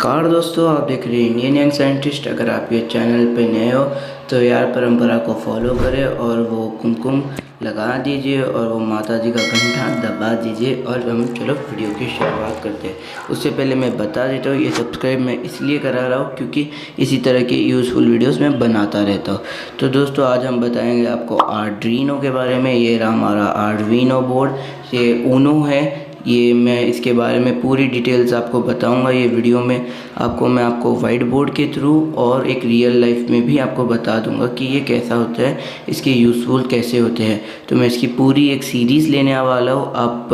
नमस्कार दोस्तों, आप देख रहे हैं इंडियन यंग साइंटिस्ट। अगर आप ये चैनल पे नए हो तो यार परंपरा को फॉलो करें और वो कुमकुम लगा दीजिए और वो माता जी का घंटा दबा दीजिए। और हम चलो वीडियो की शुरुआत करते हैं। उससे पहले मैं बता देता हूँ, ये सब्सक्राइब मैं इसलिए करा रहा हूँ क्योंकि इसी तरह के यूज़फुल वीडियोस मैं बनाता रहता हूँ। तो दोस्तों आज हम बताएंगे आपको आर्डुइनो के बारे में। ये रहा हमारा आर्डुइनो बोर्ड, ये ऊनो है। ये मैं इसके बारे में पूरी डिटेल्स आपको बताऊंगा ये वीडियो में। मैं आपको वाइट बोर्ड के थ्रू और एक रियल लाइफ में भी आपको बता दूंगा कि ये कैसा होता है, इसके यूज़फुल कैसे होते हैं। तो मैं इसकी पूरी एक सीरीज़ लेने वाला हूँ, आप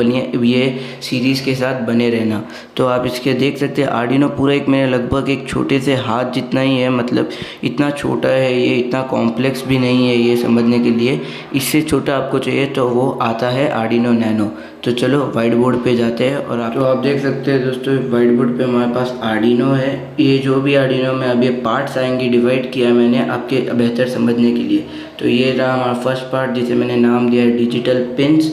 ये सीरीज़ के साथ बने रहना। तो आप इसके देख सकते हैं आर्डिनो पूरा एक मेरे लगभग एक छोटे से हाथ जितना ही है, मतलब इतना छोटा है ये, इतना कॉम्प्लेक्स भी नहीं है ये समझने के लिए। इससे छोटा आपको चाहिए तो वो आता है आर्डिनो नैनो। तो चलो वाइट बोर्ड पे जाते हैं। और आप देख सकते हैं दोस्तों, वाइट बोर्ड पे हमारे पास आर्डिनो है। ये जो भी आर्डिनो में अब ये पार्ट्स आएंगे डिवाइड किया मैंने आपके बेहतर समझने के लिए। तो ये रहा हमारा फर्स्ट पार्ट जिसे मैंने नाम दिया है डिजिटल पिंस।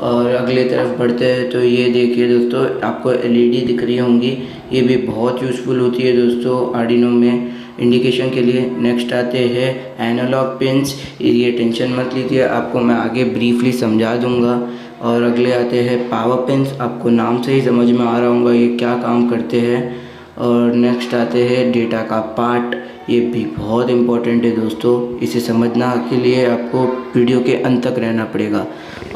और अगले तरफ बढ़ते हैं तो ये देखिए दोस्तों, आपको एलईडी दिख रही होंगी। ये भी बहुत यूज़फुल होती है दोस्तों आर्डिनो में इंडिकेशन के लिए। नेक्स्ट आते हैं एनालॉग पिंस। ये टेंशन मत लीजिए, आपको मैं आगे ब्रीफली समझा दूंगा। और अगले आते हैं पावर पिंस, आपको नाम से ही समझ में आ रहा होगा ये क्या काम करते हैं। और नेक्स्ट आते हैं डेटा का पार्ट। ये भी बहुत इम्पोर्टेंट है दोस्तों, इसे समझना के लिए आपको वीडियो के अंत तक रहना पड़ेगा।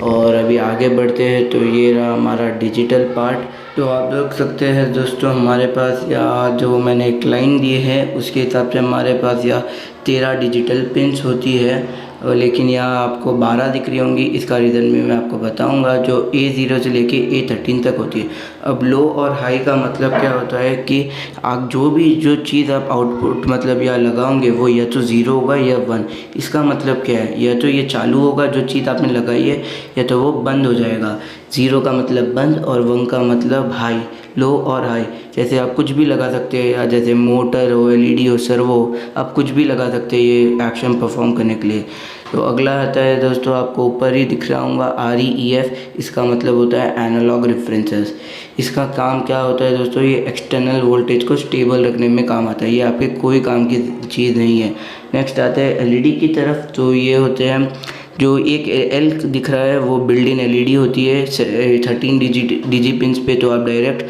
और अभी आगे बढ़ते हैं तो ये रहा हमारा डिजिटल पार्ट। तो आप देख सकते हैं दोस्तों, हमारे पास या जो मैंने एक लाइन दी है उसके हिसाब से हमारे पास या 13 डिजिटल पिंस होती है, लेकिन यहाँ आपको 12 दिख रही होंगी। इसका रीज़न भी मैं आपको बताऊंगा। जो A0 से लेके A13 तक होती है। अब लो और हाई का मतलब क्या होता है कि आप जो चीज़ आप आउटपुट मतलब या लगाओगे वो या तो 0 होगा या 1। इसका मतलब क्या है, या तो ये चालू होगा जो चीज़ आपने लगाई है, या तो वो बंद हो जाएगा। 0 का मतलब बंद और 1 का मतलब हाई, लो और हाई। जैसे आप कुछ भी लगा सकते हैं, या जैसे मोटर हो, एलईडी हो, सर्वो, आप कुछ भी लगा सकते हैं ये एक्शन परफॉर्म करने के लिए। तो अगला आता है दोस्तों, आपको ऊपर ही दिख रहा होगा REF। इसका मतलब होता है एनालॉग रेफरेंसेस। इसका काम क्या होता है दोस्तों, ये एक्सटर्नल वोल्टेज को स्टेबल रखने में काम आता है। ये आपके कोई काम की चीज़ नहीं है। नेक्स्ट आता है एलईडी की तरफ। तो ये होते हैं जो एक L दिख रहा है वो बिल्ड इन एलईडी होती है 13 डिजी पिंस पे। तो आप डायरेक्ट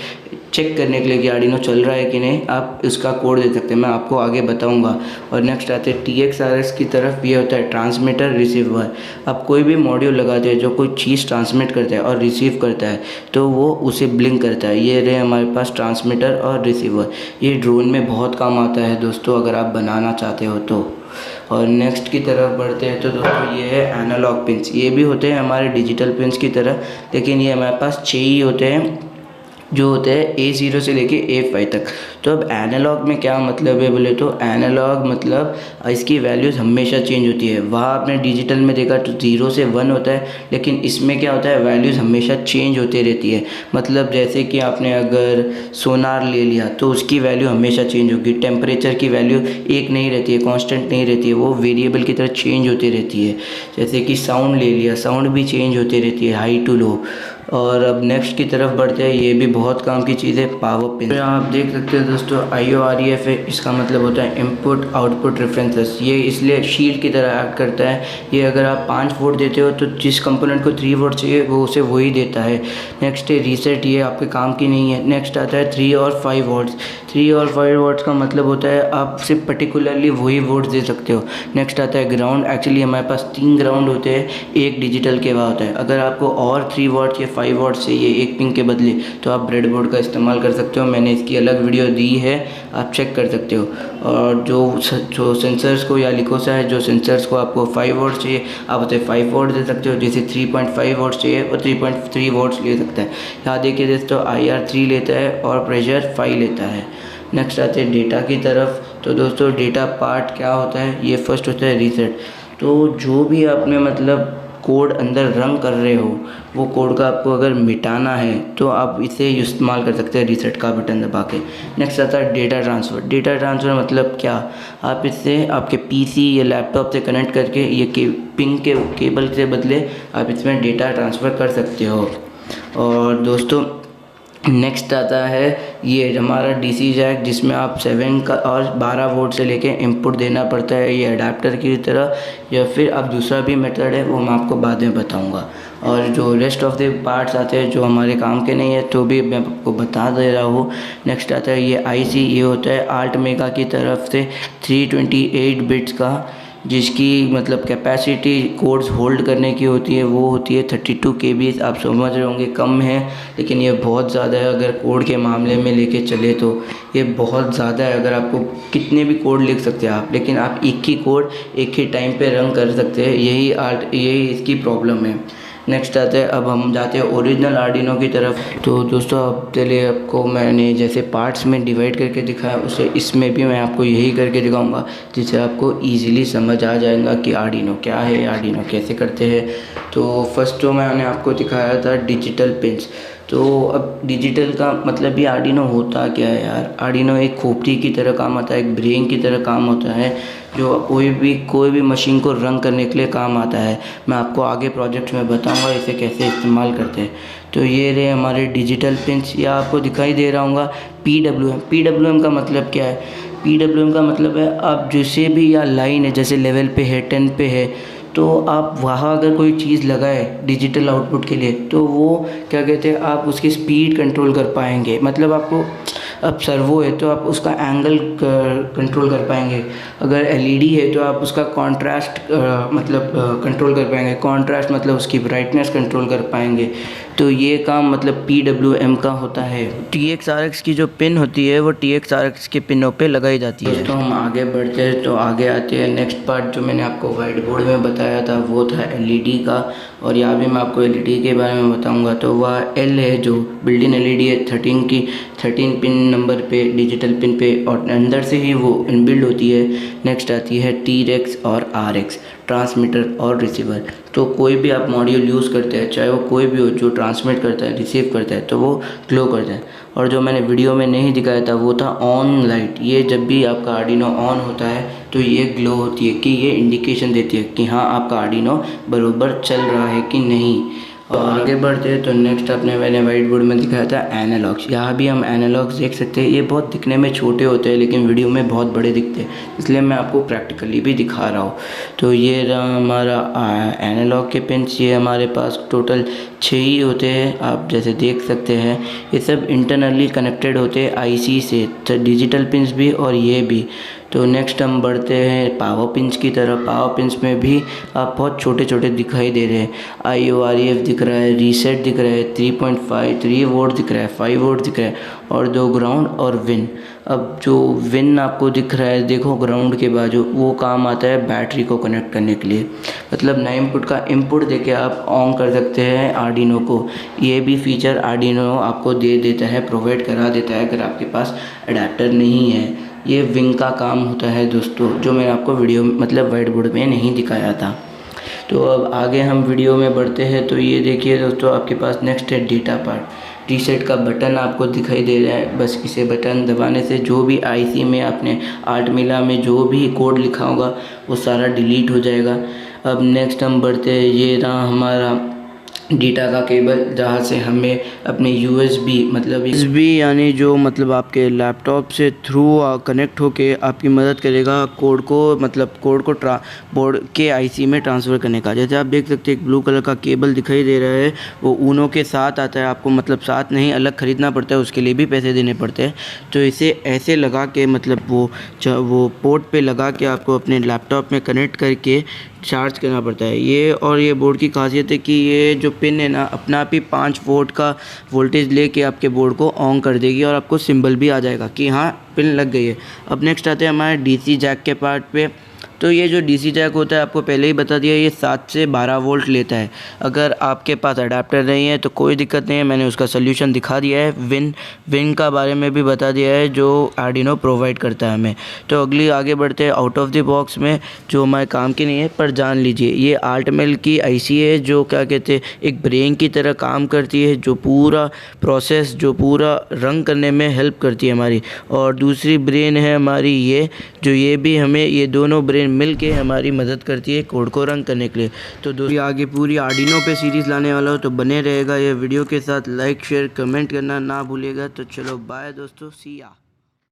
चेक करने के लिए कि आर्डिनो चल रहा है कि नहीं, आप इसका कोड दे सकते हैं, मैं आपको आगे बताऊंगा। और नेक्स्ट आते हैं TXRS की तरफ। ये होता है ट्रांसमीटर रिसीवर। आप कोई भी मॉड्यूल लगाते हैं जो कोई चीज़ ट्रांसमिट करता है और रिसीव करता है तो वो उसे ब्लिंक करता है। ये रहे हमारे पास ट्रांसमीटर और रिसीवर। ये ड्रोन में बहुत काम आता है दोस्तों, अगर आप बनाना चाहते हो तो। और नेक्स्ट की तरफ बढ़ते हैं तो दोस्तों ये है एनालॉग पिंस। ये भी होते हैं हमारे डिजिटल पिंस की तरह, लेकिन ये हमारे पास 6 ही होते हैं जो होते हैं A0 से लेके A5 तक। तो अब एनालॉग में क्या मतलब है बोले तो, एनालॉग मतलब इसकी वैल्यूज़ हमेशा चेंज होती है। वहाँ आपने डिजिटल में देखा तो 0 से 1 होता है, लेकिन इसमें क्या होता है, वैल्यूज़ हमेशा चेंज होती रहती है। मतलब जैसे कि आपने अगर सोनार ले लिया तो उसकी वैल्यू हमेशा चेंज होगी। टेम्परेचर की वैल्यू एक नहीं रहती है, कॉन्स्टेंट नहीं रहती है, वो वेरिएबल की तरह चेंज होती रहती है। जैसे कि साउंड ले लिया, साउंड भी चेंज होती रहती है, हाई टू लो। और अब नेक्स्ट की तरफ बढ़ते हैं, ये भी बहुत काम की चीज़ है, पावर पिन। तो आप देख सकते हैं दोस्तों IOREF है। इसका मतलब होता है इनपुट आउटपुट रेफरेंसेस। ये इसलिए शील्ड की तरह एक्ट करता है। ये अगर आप 5 वोल्ट देते हो तो जिस कंपोनेंट को 3 वोल्ट चाहिए वो उसे वही देता है। नेक्स्ट है रीसेट, ये आपके काम की नहीं है। नेक्स्ट आता है 3 और 5 वोल्ट्स। 3 और 5 वोल्ट्स का मतलब होता है आप सिर्फ पर्टिकुलरली वही वोल्ट दे सकते हो। नेक्स्ट आता है ग्राउंड। एक्चुअली हमारे पास 3 ग्राउंड होते हैं, एक डिजिटल के वहाँ होता है। अगर आपको और 3 वोल्ट या 5 वोल्ट चाहिए एक पिन के बदले तो आप ब्रेडबोर्ड का इस्तेमाल कर सकते हो। मैंने इसकी अलग वीडियो दी है, आप चेक कर सकते हो। और जो सेंसर्स को या लिखोसा है, जो सेंसर्स को आपको 5 वोल्ट चाहिए आप उसे 5 वोल्ट दे सकते हो। जैसे 3.5 वोल्ट चाहिए वो 3.3 वोल्ट्स ले सकता है। यहाँ देखिए दोस्तों IR3 लेता है और प्रेशर 5 लेता है। नेक्स्ट आते हैं डेटा की तरफ। तो दोस्तों डेटा पार्ट क्या होता है, ये फर्स्ट होता है रीसेट। तो जो भी आपने मतलब कोड अंदर रन कर रहे हो वो कोड का आपको अगर मिटाना है तो आप इसे इस्तेमाल कर सकते हैं रीसेट का बटन दबा के। नेक्स्ट आता है डेटा ट्रांसफ़र। डेटा ट्रांसफ़र मतलब क्या, आप इससे आपके PC या लैपटॉप से कनेक्ट करके ये पिन के केबल से बदले आप इसमें डेटा ट्रांसफ़र कर सकते हो। और दोस्तों नेक्स्ट आता है ये हमारा डीसी जैक जिसमें आप 7 का और 12 वोल्ट से लेके इनपुट देना पड़ता है ये अडाप्टर की तरह, या फिर अब दूसरा भी मेथड है वो मैं आपको बाद में बताऊंगा। और जो रेस्ट ऑफ द पार्ट्स आते हैं जो हमारे काम के नहीं है तो भी मैं आपको बता दे रहा हूँ। नेक्स्ट आता है ये आईसी, ये होता है आल्टमेगा की तरफ से 328 बिट्स का, जिसकी मतलब कैपेसिटी कोड्स होल्ड करने की होती है वो होती है 32 KB। आप समझ रहे होंगे कम है, लेकिन ये बहुत ज़्यादा है अगर कोड के मामले में लेके चले तो ये बहुत ज़्यादा है। अगर आपको कितने भी कोड लिख सकते हैं आप, लेकिन आप एक ही कोड एक ही टाइम पे रन कर सकते हैं, यही इसकी प्रॉब्लम है। नेक्स्ट आते हैं, अब हम जाते हैं ओरिजिनल आर्डिनो की तरफ। तो दोस्तों अब चलिए आपको मैंने जैसे पार्ट्स में डिवाइड करके दिखाया उसे इसमें भी मैं आपको यही करके दिखाऊंगा, जिससे आपको इजीली समझ आ जाएगा कि आर्डिनो क्या है, आर्डिनो कैसे करते हैं। तो फर्स्ट तो मैंने आपको दिखाया था डिजिटल पिंस। तो अब डिजिटल का मतलब ये आर्डिनो होता क्या है यार। आर्डिनो एक खोपड़ी की तरह काम आता है, एक ब्रेन की तरह काम होता है, जो कोई भी मशीन को रन करने के लिए काम आता है। मैं आपको आगे प्रोजेक्ट में बताऊंगा इसे कैसे इस्तेमाल करते हैं। तो ये रहे हमारे डिजिटल पिंस, या आपको दिखाई दे रहा होगा PWM। PWM का मतलब क्या है? PWM का मतलब है आप जिसे भी या लाइन है जैसे लेवल पे है 10 पे है, तो आप वहाँ अगर कोई चीज़ लगाए डिजिटल आउटपुट के लिए तो वो क्या कहते हैं, आप उसकी स्पीड कंट्रोल कर पाएंगे। मतलब आपको अब सर्वो है तो आप उसका एंगल कंट्रोल कर पाएंगे। अगर एलईडी है तो आप उसका कॉन्ट्रास्ट मतलब कंट्रोल कर पाएंगे। कॉन्ट्रास्ट मतलब उसकी ब्राइटनेस कंट्रोल कर पाएंगे। तो ये काम मतलब PWM का होता है। TX-RX की जो पिन होती है वो TX-RX के पिनों पे लगाई जाती है। तो हम आगे बढ़ते हैं, तो आगे आते हैं नेक्स्ट पार्ट जो मैंने आपको वाइट बोर्ड में बताया था वो था LED का, और यहाँ भी मैं आपको LED के बारे में बताऊंगा। तो वह L है जो बिल्ट इन LED है 13 पिन नंबर पे डिजिटल पिन पे, और अंदर से ही वो इनबिल्ड होती है। नेक्स्ट आती है TREX और RX, ट्रांसमीटर और रिसीवर। तो कोई भी आप मॉड्यूल यूज़ करते हैं, चाहे वो कोई भी हो, जो ट्रांसमिट करता है रिसीव करता है तो वो ग्लो करता है। और जो मैंने वीडियो में नहीं दिखाया था वो था ऑन लाइट। ये जब भी आपका आर्डिनो ऑन होता है तो ये ग्लो होती है कि ये इंडिकेशन देती है कि हाँ आपका आर्डिनो बरोबर चल रहा है कि नहीं। और आगे बढ़ते हैं तो नेक्स्ट मैंने वाइट बोर्ड में दिखाया था एनालॉग्स। यहाँ भी हम एनालॉग्स देख सकते हैं। ये बहुत दिखने में छोटे होते हैं लेकिन वीडियो में बहुत बड़े दिखते हैं, इसलिए मैं आपको प्रैक्टिकली भी दिखा रहा हूँ। तो ये रहा हमारा एनालॉग के पिन्स। ये हमारे पास टोटल 6 ही होते हैं, आप जैसे देख सकते हैं। ये सब इंटरनली कनेक्टेड होते हैं IC से, तो डिजिटल पिन्स भी और ये भी। तो नेक्स्ट हम बढ़ते हैं पावर पिंस की तरफ। पावर पिंस में भी आप बहुत छोटे छोटे दिखाई दे रहे हैं। IOREF दिख रहा है, रीसेट दिख रहा है, 3 वोल्ट दिख रहा है, 5 वोल्ट दिख रहा है, और 2 ग्राउंड और विन। अब जो विन आपको दिख रहा है देखो ग्राउंड के बाजू, वो काम आता है बैटरी को कनेक्ट करने के लिए। मतलब 9 इनपुट का इनपुट देके आप ऑन कर सकते हैं आर्डिनो को। ये भी फीचर आर्डिनो आपको दे देता है, प्रोवाइड करा देता है अगर आपके पास अडेप्टर नहीं है। ये विंग का काम होता है दोस्तों, जो मैंने आपको वीडियो मतलब वाइट बोर्ड में नहीं दिखाया था। तो अब आगे हम वीडियो में बढ़ते हैं। तो ये देखिए दोस्तों, आपके पास नेक्स्ट है डेटा पार्ट। रीसेट का बटन आपको दिखाई दे रहा है, बस इसे बटन दबाने से जो भी IC में आपने आर्टमिला में जो भी कोड लिखा होगा वो सारा डिलीट हो जाएगा। अब नेक्स्ट हम बढ़ते हैं। ये रहा हमारा डेटा का केबल, जहाँ से हमें अपने USB मतलब USB यानी जो मतलब आपके लैपटॉप से थ्रू कनेक्ट होके आपकी मदद करेगा कोड को मतलब कोड को बोर्ड के IC में ट्रांसफ़र करने का। जैसे आप देख सकते हैं एक ब्लू कलर का केबल दिखाई दे रहा है, वो ऊनो के साथ आता है। आपको मतलब साथ नहीं, अलग ख़रीदना पड़ता है, उसके लिए भी पैसे देने पड़ते हैं। तो इसे ऐसे लगा के मतलब वो पोर्ट पे लगा के आपको अपने लैपटॉप में कनेक्ट करके चार्ज करना पड़ता है। ये बोर्ड की खासियत है कि ये जो पिन है ना अपना आप ही 5 वोल्ट का वोल्टेज लेके आपके बोर्ड को ऑन कर देगी, और आपको सिंबल भी आ जाएगा कि हाँ पिन लग गई है। अब नेक्स्ट आते हैं हमारे DC जैक के पार्ट पे। तो ये जो DC जैक होता है आपको पहले ही बता दिया, ये 7 से 12 वोल्ट लेता है। अगर आपके पास अडेप्टर नहीं है तो कोई दिक्कत नहीं है, मैंने उसका सोल्यूशन दिखा दिया है। विन का बारे में भी बता दिया है जो आर्डिनो प्रोवाइड करता है हमें। तो अगली आगे बढ़ते हैं आउट ऑफ द बॉक्स में, जो हमारे काम की नहीं है पर जान लीजिए। ये आर्टमेल की IC है जो क्या कहते हैं एक ब्रेन की तरह काम करती है, जो पूरा प्रोसेस जो पूरा रन करने में हेल्प करती है हमारी। और दूसरी ब्रेन है हमारी ये, जो ये भी हमें ये दोनों ब्रेन में मिल के हमारी मदद करती है कोड को रन करने के लिए। तो दोस्तों आगे पूरी आर्डिनो पे सीरीज़ लाने वाला हो तो बने रहेगा ये वीडियो के साथ। लाइक शेयर कमेंट करना ना भूलिएगा। तो चलो बाय दोस्तों, सी या।